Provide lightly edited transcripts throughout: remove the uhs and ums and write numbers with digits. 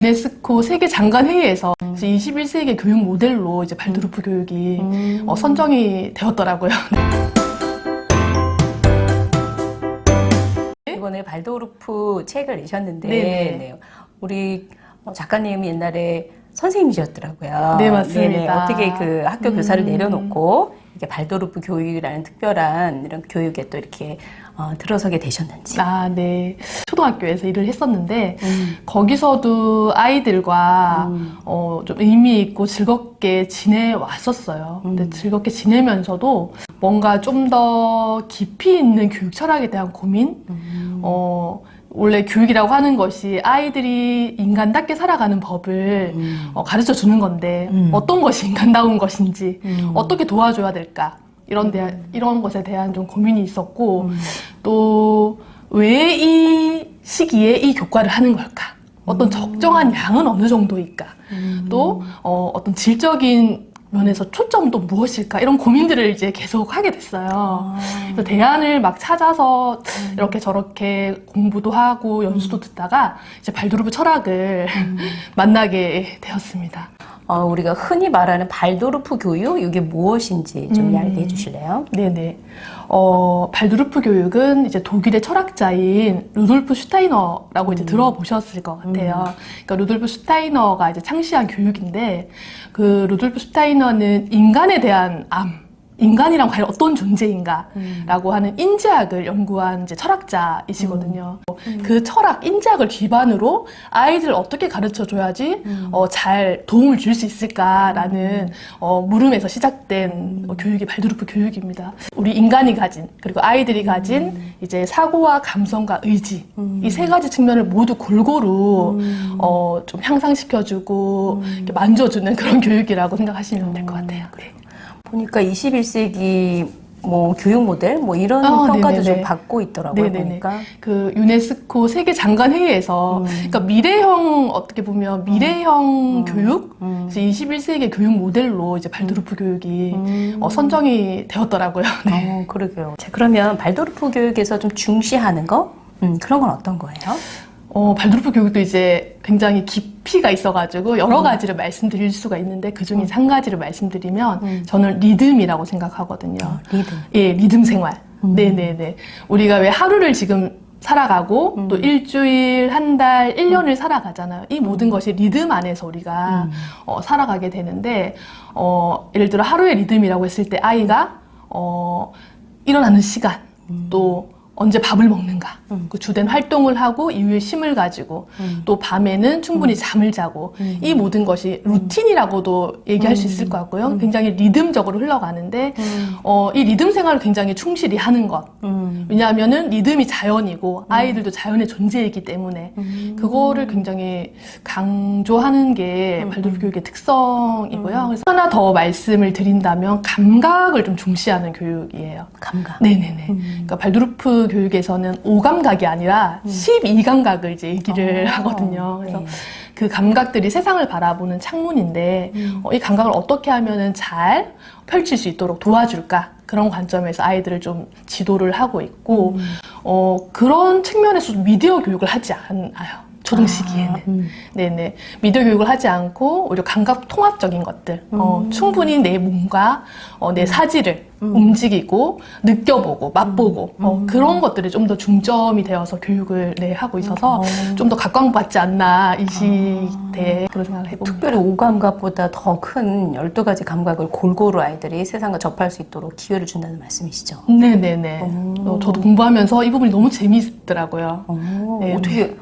유네스코 세계 장관 회의에서 21세기 교육 모델로 이제 발도르프 교육이 선정이 되었더라고요. 이번에 발도르프 책을 내셨는데 네. 우리 작가님이 옛날에 선생님이셨더라고요. 네, 맞습니다. 네네. 어떻게 그 학교 교사를 내려놓고 이게 발도르프 교육이라는 특별한 이런 교육에 또 이렇게 들어서게 되셨는지. 네. 초등학교에서 일을 했었는데 거기서도 아이들과 좀 의미 있고 즐겁게 지내왔었어요. 근데 즐겁게 지내면서도 뭔가 좀 더 깊이 있는 교육 철학에 대한 고민? 원래 교육이라고 하는 것이 아이들이 인간답게 살아가는 법을 가르쳐 주는 건데 어떤 것이 인간다운 것인지 어떻게 도와줘야 될까 이런 것에 대한 좀 고민이 있었고 또 왜 이 시기에 이 교과를 하는 걸까? 어떤 적정한 양은 어느 정도일까? 또 어떤 질적인 면에서 초점도 무엇일까? 이런 고민들을 이제 계속 하게 됐어요. 그래서 대안을 막 찾아서 이렇게 저렇게 공부도 하고 연수도 듣다가 이제 발도르프 철학을 만나게 되었습니다. 우리가 흔히 말하는 발도르프 교육, 이게 무엇인지 좀 이야기해 주실래요? 네네. 발도르프 교육은 이제 독일의 철학자인 루돌프 슈타이너라고 이제 들어보셨을 것 같아요. 그러니까 루돌프 슈타이너가 이제 창시한 교육인데, 그 루돌프 슈타이너는 인간에 대한 인간이란 과연 어떤 존재인가라고 하는 인지학을 연구한 이제 철학자이시거든요. 그 철학, 인지학을 기반으로 아이들을 어떻게 가르쳐 줘야지 잘 도움을 줄 수 있을까라는 물음에서 시작된 교육이 발도르프 교육입니다. 우리 인간이 가진, 그리고 아이들이 가진 이제 사고와 감성과 의지, 이 세 가지 측면을 모두 골고루 좀 향상시켜주고 이렇게 만져주는 그런 교육이라고 생각하시면 될 것 같아요. 네. 보니까 21세기 교육 모델 이런 평가도 좀 받고 있더라고요. 네네네. 보니까 그 유네스코 세계 장관 회의에서 그러니까 미래형 어떻게 보면 미래형 교육, 21세기 교육 모델로 이제 발도르프 교육이 선정이 되었더라고요. 네. 그러게요. 자, 그러면 발도르프 교육에서 좀 중시하는 거 그런 건 어떤 거예요? 발도르프 교육도 이제 굉장히 깊이가 있어가지고 여러 가지를 말씀드릴 수가 있는데 그 중에 한 가지를 말씀드리면 저는 리듬이라고 생각하거든요. 리듬. 예, 리듬 생활. 네네네. 우리가 왜 하루를 지금 살아가고 또 일주일, 한 달, 1년을 살아가잖아요. 이 모든 것이 리듬 안에서 우리가 살아가게 되는데 예를 들어 하루의 리듬이라고 했을 때 아이가 일어나는 시간 또 언제 밥을 먹는가, 그 주된 활동을 하고 이후에 쉼을 가지고 또 밤에는 충분히 잠을 자고 이 모든 것이 루틴이라고도 얘기할 수 있을 것 같고요. 굉장히 리듬적으로 흘러가는데 이 리듬 생활을 굉장히 충실히 하는 것. 왜냐하면은 리듬이 자연이고 아이들도 자연의 존재이기 때문에 그거를 굉장히 강조하는 게 발도르프 교육의 특성이고요. 그래서 하나 더 말씀을 드린다면 감각을 좀 중시하는 교육이에요. 감각. 네네네. 그러니까 발도르프 교육에서는 5감각이 아니라 12감각을 이제 얘기를 하거든요. 그래서 그 감각들이 세상을 바라보는 창문인데 이 감각을 어떻게 하면은 잘 펼칠 수 있도록 도와줄까? 그런 관점에서 아이들을 좀 지도를 하고 있고 그런 측면에서 미디어 교육을 하지 않아요. 초등 시기에는. 네네. 미디어 교육을 하지 않고 오히려 감각 통합적인 것들, 충분히 내 몸과 내 사지를 움직이고 느껴보고 맛보고 그런 것들이 좀 더 중점이 되어서 교육을 하고 있어서 좀 더 각광받지 않나 이 시대에 그런 생각을 해봅니다. 특별히 5감각보다 더 큰 12가지 감각을 골고루 아이들이 세상과 접할 수 있도록 기회를 준다는 말씀이시죠? 네네네. 저도 공부하면서 이 부분이 너무 재미있더라고요. 네. 어떻게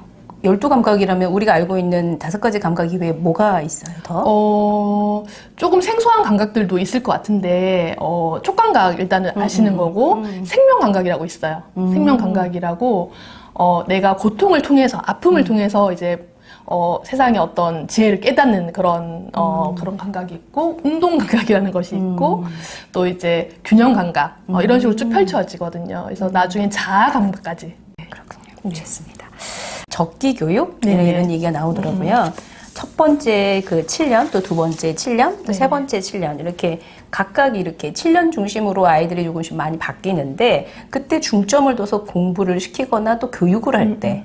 12감각이라면 우리가 알고 있는 5가지 감각 이외에 뭐가 있어요, 더? 조금 생소한 감각들도 있을 것 같은데, 촉감각 일단은 아시는 거고, 생명감각이라고 있어요. 생명감각이라고, 내가 고통을 통해서, 아픔을 통해서 이제, 세상의 어떤 지혜를 깨닫는 그런 감각이 있고, 운동감각이라는 것이 있고, 또 이제 균형감각, 이런 식으로 쭉 펼쳐지거든요. 그래서 나중엔 자아감각까지. 그렇군요. 좋습니다. 적기 교육 이런 얘기가 나오더라고요. 첫 번째 그 7년, 또 두 번째 7년, 또 세 번째 7년 이렇게 각각 이렇게 7년 중심으로 아이들이 조금씩 많이 바뀌는데 그때 중점을 둬서 공부를 시키거나 또 교육을 할 때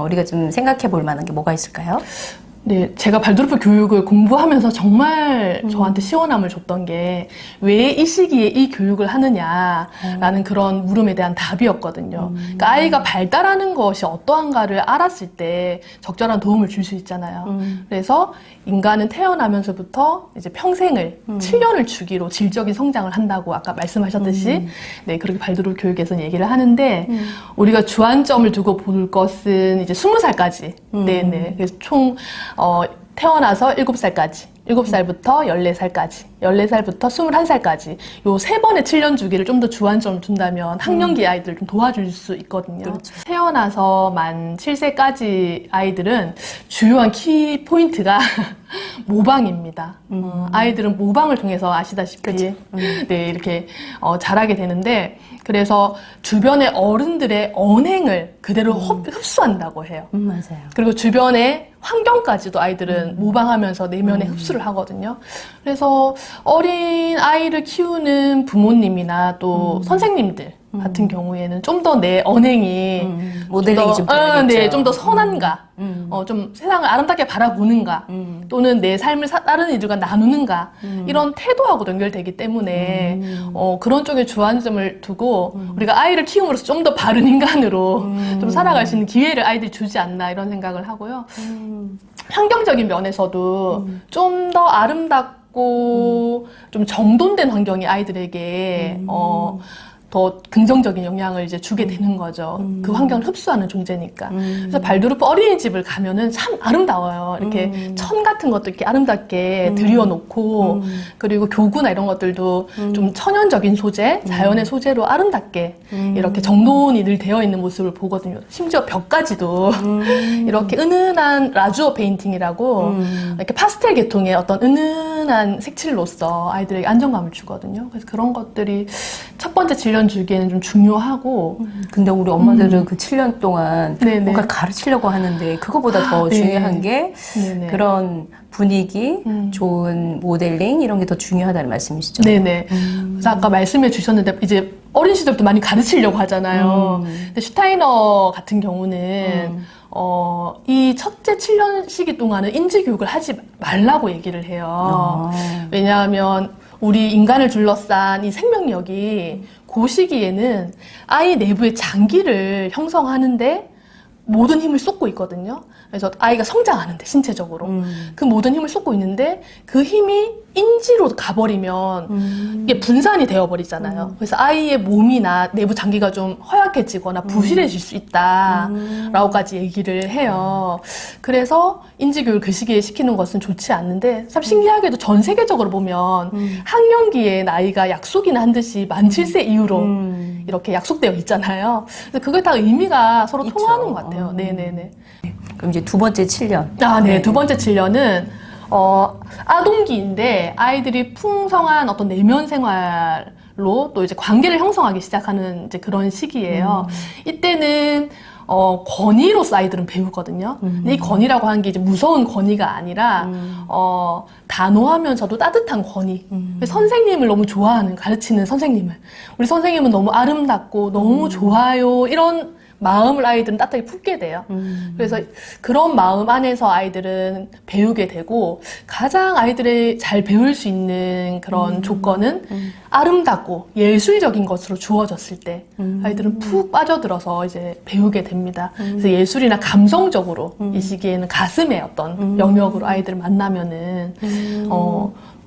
우리가 좀 생각해 볼 만한 게 뭐가 있을까요? 네, 제가 발도르프 교육을 공부하면서 정말 저한테 시원함을 줬던 게 왜 이 시기에 이 교육을 하느냐라는 그런 물음에 대한 답이었거든요. 그러니까 아이가 발달하는 것이 어떠한가를 알았을 때 적절한 도움을 줄 수 있잖아요. 그래서 인간은 태어나면서부터 이제 평생을 7년을 주기로 질적인 성장을 한다고 아까 말씀하셨듯이 네, 그렇게 발도르프 교육에서는 얘기를 하는데 우리가 주안점을 두고 볼 것은 이제 20살까지 네네. 그래서 총 태어나서 7살까지, 7살부터 14살까지, 14살부터 21살까지 요 3번의 7년 주기를 좀 더 주안점을 둔다면 학령기 아이들을 좀 도와줄 수 있거든요. 그렇죠. 태어나서 만 7세까지 아이들은 주요한 키 포인트가 모방입니다. 아이들은 모방을 통해서 아시다시피 네, 이렇게 자라게 되는데 그래서 주변의 어른들의 언행을 그대로 흡수한다고 해요. 맞아요. 그리고 주변의 환경까지도 아이들은 모방하면서 내면에 흡수를 하거든요. 그래서 어린 아이를 키우는 부모님이나 또 선생님들 같은 경우에는 좀 더 내 언행이 모델링이 좀 필요하겠죠. 네, 좀 더 선한가, 좀 세상을 아름답게 바라보는가, 또는 내 삶을 다른 이들과 나누는가 이런 태도하고 연결되기 때문에 그런 쪽에 주안점을 두고 우리가 아이를 키움으로써 좀 더 바른 인간으로 좀 살아갈 수 있는 기회를 아이들이 주지 않나 이런 생각을 하고요. 환경적인 면에서도 좀 더 아름답고 좀 정돈된 환경이 아이들에게 더 긍정적인 영향을 이제 주게 되는 거죠. 그 환경을 흡수하는 존재니까. 그래서 발도르프 어린이집을 가면은 참 아름다워요. 이렇게 천 같은 것도 이렇게 아름답게 들여놓고, 그리고 교구나 이런 것들도 좀 천연적인 소재, 자연의 소재로 아름답게 이렇게 정돈이 늘 되어 있는 모습을 보거든요. 심지어 벽까지도 이렇게 은은한 라주어 페인팅이라고 이렇게 파스텔 계통의 어떤 은은한 색칠로서 아이들에게 안정감을 주거든요. 그래서 그런 것들이 첫 번째 질년 주기에는 좀 중요하고. 근데 우리 엄마들은 그 7년 동안 네네. 뭔가 가르치려고 하는데 그거보다 더 네. 중요한 게 네네. 그런 분위기, 좋은 모델링 이런 게 더 중요하다는 말씀이시죠? 네네. 그래서 아까 말씀해 주셨는데 이제 어린 시절부터 많이 가르치려고 하잖아요. 근데 슈타이너 같은 경우는 이 첫째 7년 시기 동안은 인지 교육을 하지 말라고 얘기를 해요. 왜냐하면 우리 인간을 둘러싼 이 생명력이 그 시기에는 아이 내부의 장기를 형성하는데 모든 힘을 쏟고 있거든요. 그래서 아이가 성장하는데 신체적으로 그 모든 힘을 쏟고 있는데 그 힘이 인지로 가버리면 이게 분산이 되어버리잖아요. 그래서 아이의 몸이나 내부 장기가 좀 허약해지거나 부실해질 수 있다라고까지 얘기를 해요. 그래서 인지교육을 그 시기에 시키는 것은 좋지 않는데 참 신기하게도 전 세계적으로 보면 학령기에 나이가 약속이나 한 듯이 만 7세 이후로 이렇게 약속되어 있잖아요. 그래서 그게 다 의미가 서로 있죠. 통하는 것 같아요. 네네네. 그럼 이제 두 번째 7년. 아, 네. 두 번째 7년은 아동기인데 아이들이 풍성한 어떤 내면 생활로 또 이제 관계를 형성하기 시작하는 이제 그런 시기예요. 이때는 권위로서 아이들은 배우거든요. 근데 이 권위라고 하는 게 이제 무서운 권위가 아니라 단호하면서도 따뜻한 권위. 선생님을 너무 좋아하는, 가르치는 선생님을, 우리 선생님은 너무 아름답고 너무 좋아요, 이런 마음을 아이들은 따뜻하게 품게 돼요. 그래서 그런 마음 안에서 아이들은 배우게 되고, 가장 아이들이 잘 배울 수 있는 그런 조건은 아름답고 예술적인 것으로 주어졌을 때 아이들은 푹 빠져들어서 이제 배우게 됩니다. 그래서 예술이나 감성적으로 이 시기에는 가슴의 어떤 영역으로 아이들을 만나면은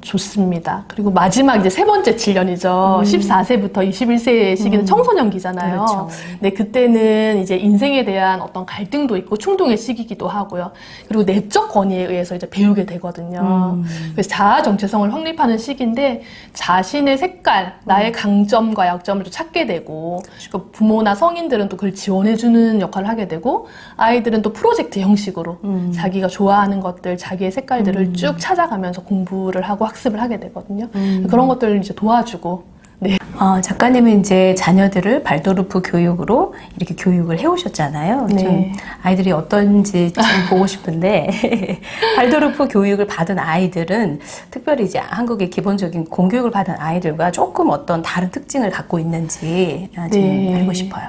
좋습니다. 그리고 마지막 이제 세 번째 7년이죠. 14세부터 21세의 시기는 청소년기잖아요. 그렇죠. 네, 그때는 이제 인생에 대한 어떤 갈등도 있고 충동의 시기이기도 하고요. 그리고 내적 권위에 의해서 이제 배우게 되거든요. 그래서 자아 정체성을 확립하는 시기인데 자신의 색깔, 나의 강점과 약점을 또 찾게 되고, 그 부모나 성인들은 또 그걸 지원해주는 역할을 하게 되고, 아이들은 또 프로젝트 형식으로 자기가 좋아하는 것들, 자기의 색깔들을 쭉 찾아가면서 공부를 하고 학습을 하게 되거든요. 그런 것들을 이제 도와주고. 네. 작가님은 이제 자녀들을 발도르프 교육으로 이렇게 교육을 해오셨잖아요. 네. 좀 아이들이 어떤지 좀 보고 싶은데 발도르프 교육을 받은 아이들은 특별히 이제 한국의 기본적인 공교육을 받은 아이들과 조금 어떤 다른 특징을 갖고 있는지 좀 네. 알고 싶어요.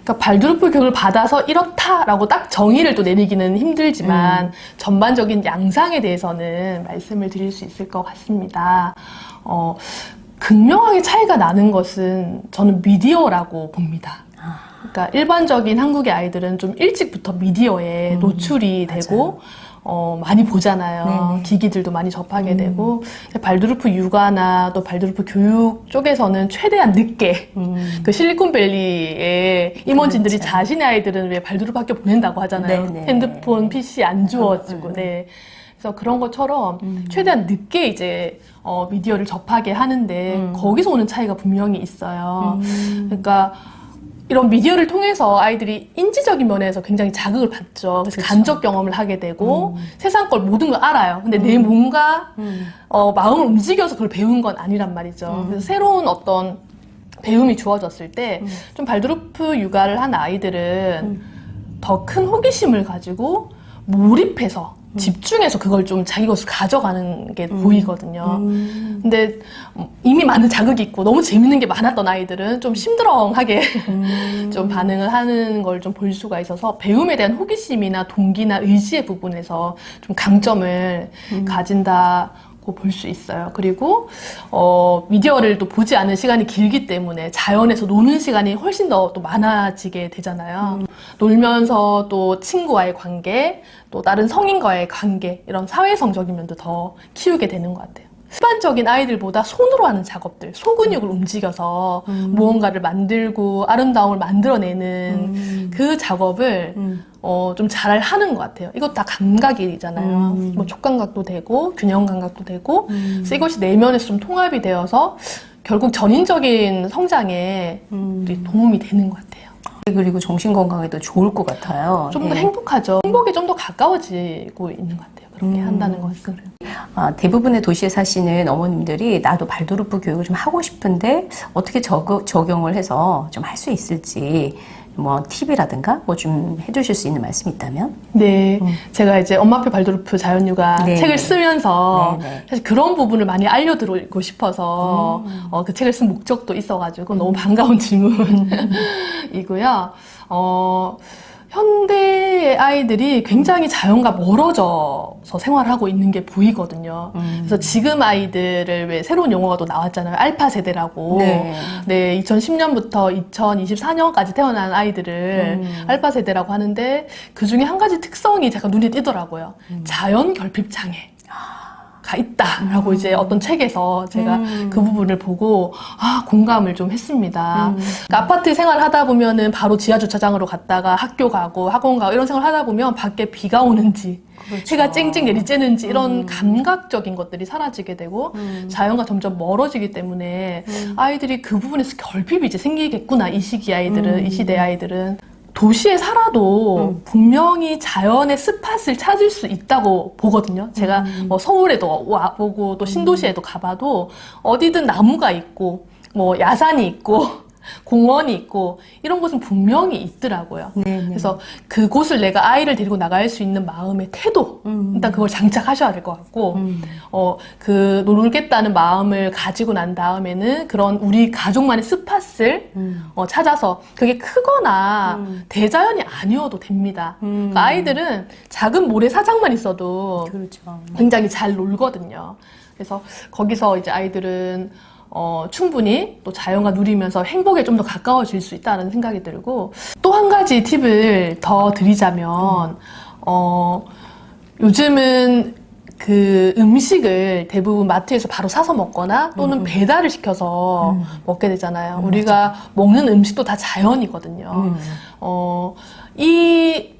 그러니까 발두르프 교육을 받아서 이렇다라고 딱 정의를 또 내리기는 힘들지만 전반적인 양상에 대해서는 말씀을 드릴 수 있을 것 같습니다. 극명하게 차이가 나는 것은 저는 미디어라고 봅니다. 그러니까 일반적인 한국의 아이들은 좀 일찍부터 미디어에 노출이 되고 많이 보잖아요. 네네. 기기들도 많이 접하게 되고 발두르프 육아나 또 발두르프 교육 쪽에서는 최대한 늦게 그 실리콘밸리의 임원진들이 그렇죠. 자신의 아이들은 왜 발두르프 학교 보낸다고 하잖아요. 네네. 핸드폰, PC 안 주어지고 네. 그래서 그런 것처럼 최대한 늦게 이제 미디어를 접하게 하는데 거기서 오는 차이가 분명히 있어요. 그러니까 이런 미디어를 통해서 아이들이 인지적인 면에서 굉장히 자극을 받죠. 그래서 그쵸. 간접 경험을 하게 되고 세상 걸 모든 걸 알아요. 근데 내 몸과 마음을 움직여서 그걸 배운 건 아니란 말이죠. 그래서 새로운 어떤 배움이 주어졌을 때 좀 발두르프 육아를 한 아이들은 더 큰 호기심을 가지고 몰입해서 집중해서 그걸 좀 자기 것으로 가져가는 게 보이거든요. 근데 이미 많은 자극이 있고 너무 재밌는 게 많았던 아이들은 좀 심드렁하게 좀 반응을 하는 걸 좀 볼 수가 있어서 배움에 대한 호기심이나 동기나 의지의 부분에서 좀 강점을 가진다고 볼 수 있어요. 그리고 미디어를 또 보지 않은 시간이 길기 때문에 자연에서 노는 시간이 훨씬 더 또 많아지게 되잖아요. 놀면서 또 친구와의 관계, 또 다른 성인과의 관계, 이런 사회성적인 면도 더 키우게 되는 것 같아요. 일반적인 아이들보다 손으로 하는 작업들, 소근육을 움직여서 무언가를 만들고 아름다움을 만들어내는 그 작업을 좀 잘 하는 것 같아요. 이것 다 감각이잖아요. 뭐 촉감각도 되고 균형 감각도 되고 그래서 이것이 내면에서 좀 통합이 되어서 결국 전인적인 성장에 도움이 되는 것 같아요. 그리고 정신 건강에도 좋을 것 같아요. 좀 더 행복하죠. 행복에 좀 더 가까워지고 있는 것 같아요. 그렇게 한다는 것은. 대부분의 도시에 사시는 어머님들이 나도 발두르프 교육을 좀 하고 싶은데 어떻게 적용을 해서 좀 할 수 있을지 뭐 팁이라든가 뭐 좀 해주실 수 있는 말씀이 있다면? 네, 제가 이제 엄마표 발두르프 자연육아 네네. 책을 쓰면서 네네. 사실 그런 부분을 많이 알려드리고 싶어서 그 책을 쓴 목적도 있어가지고 너무 반가운 질문이고요. 현대의 아이들이 굉장히 자연과 멀어져서 생활하고 있는 게 보이거든요. 그래서 지금 아이들을 왜 새로운 용어가 또 나왔잖아요. 알파 세대라고. 네. 네, 2010년부터 2024년까지 태어난 아이들을 알파 세대라고 하는데 그 중에 한 가지 특성이 제가 눈에 띄더라고요. 자연 결핍 장애. 가 있다라고 이제 어떤 책에서 제가 그 부분을 보고 공감을 좀 했습니다. 그러니까 아파트 생활 하다 보면은 바로 지하 주차장으로 갔다가 학교 가고 학원 가고 이런 생활 하다 보면 밖에 비가 오는지 그렇죠. 해가 쨍쨍 내리쬐는지 이런 감각적인 것들이 사라지게 되고 자연과 점점 멀어지기 때문에 아이들이 그 부분에서 결핍이 이제 생기겠구나. 이 시기 아이들은 이 시대 아이들은 도시에 살아도 분명히 자연의 스팟을 찾을 수 있다고 보거든요. 제가 뭐 서울에도 와보고 또 신도시에도 가봐도 어디든 나무가 있고 뭐 야산이 있고 공원이 있고 이런 곳은 분명히 있더라고요. 네네. 그래서 그곳을 내가 아이를 데리고 나갈 수 있는 마음의 태도 일단 그걸 장착하셔야 될 것 같고 그 놀겠다는 마음을 가지고 난 다음에는 그런 우리 가족만의 스팟을 찾아서 그게 크거나 대자연이 아니어도 됩니다. 그러니까 아이들은 작은 모래사장만 있어도 그렇죠. 굉장히 잘 놀거든요. 그래서 거기서 이제 아이들은 충분히 또 자연과 누리면서 행복에 좀 더 가까워질 수 있다는 생각이 들고 또 한 가지 팁을 더 드리자면 요즘은 그 음식을 대부분 마트에서 바로 사서 먹거나 또는 배달을 시켜서 먹게 되잖아요. 우리가 먹는 음식도 다 자연이거든요. 이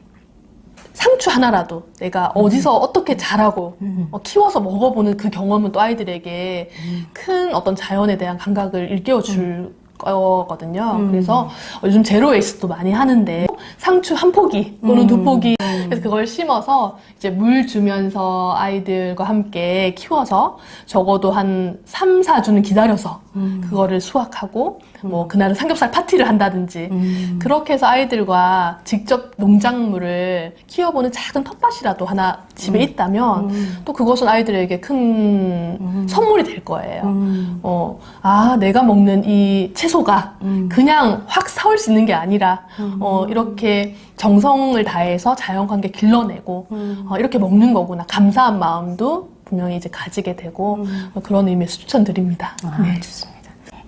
상추 하나라도 내가 어디서 어떻게 자라고 키워서 먹어보는 그 경험은 또 아이들에게 큰 어떤 자연에 대한 감각을 일깨워 줄 거거든요. 그래서 요즘 제로 웨이스트도 많이 하는데 상추 한 포기 또는 두 포기 그래서 그걸 심어서 이제 물 주면서 아이들과 함께 키워서 적어도 한 3, 4주는 기다려서 그거를 수확하고 뭐 그날은 삼겹살 파티를 한다든지 그렇게 해서 아이들과 직접 농작물을 키워보는 작은 텃밭이라도 하나 집에 있다면 또 그것은 아이들에게 큰 선물이 될 거예요. 내가 먹는 이 채소가 그냥 확 사올 수 있는 게 아니라 이렇게 정성을 다해서 자연관계 길러내고 이렇게 먹는 거구나. 감사한 마음도 분명히 이제 가지게 되고 그런 의미에서 추천드립니다. 네. 좋습니다.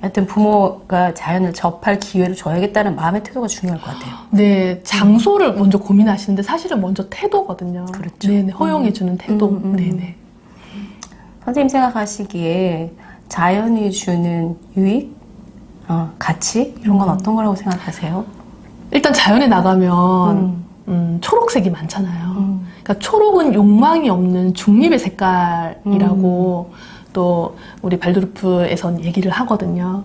하여튼 부모가 자연을 접할 기회를 줘야겠다는 마음의 태도가 중요할 것 같아요. 네, 장소를 먼저 고민하시는데 사실은 먼저 태도거든요. 그렇죠. 네네, 허용해주는 태도. 네네. 선생님 생각하시기에 자연이 주는 유익, 가치 이런 건 어떤 거라고 생각하세요? 일단 자연에 나가면 초록색이 많잖아요. 그러니까 초록은 욕망이 없는 중립의 색깔이라고 또 우리 발도르프에선 얘기를 하거든요.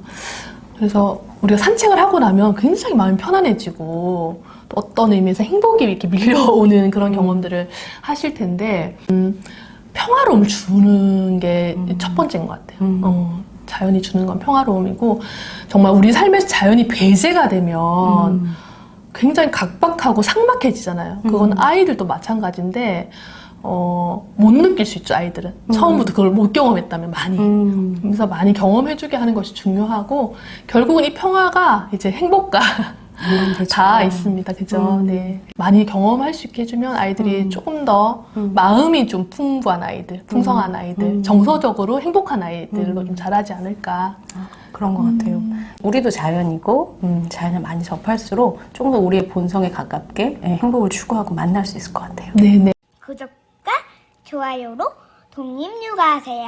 그래서 우리가 산책을 하고 나면 굉장히 마음이 편안해지고 또 어떤 의미에서 행복이 이렇게 밀려오는 그런 경험들을 하실 텐데 평화로움을 주는 게 첫 번째인 것 같아요. 자연이 주는 건 평화로움이고 정말 우리 삶에서 자연이 배제가 되면 굉장히 각박하고 삭막해지잖아요. 그건 아이들도 마찬가지인데 못 느낄 수 있죠, 아이들은. 처음부터 그걸 못 경험했다면 많이. 그래서 많이 경험해주게 하는 것이 중요하고 결국은 이 평화가 이제 행복과 다 있습니다. 그죠? 네. 많이 경험할 수 있게 해주면 아이들이 조금 더 마음이 좀 풍부한 아이들, 풍성한 아이들, 정서적으로 행복한 아이들로 좀 자라지 않을까. 그런 것 같아요. 우리도 자연이고 자연을 많이 접할수록 조금 더 우리의 본성에 가깝게 행복을 추구하고 만날 수 있을 것 같아요. 네네. 구독과 좋아요로 독립육아하세요.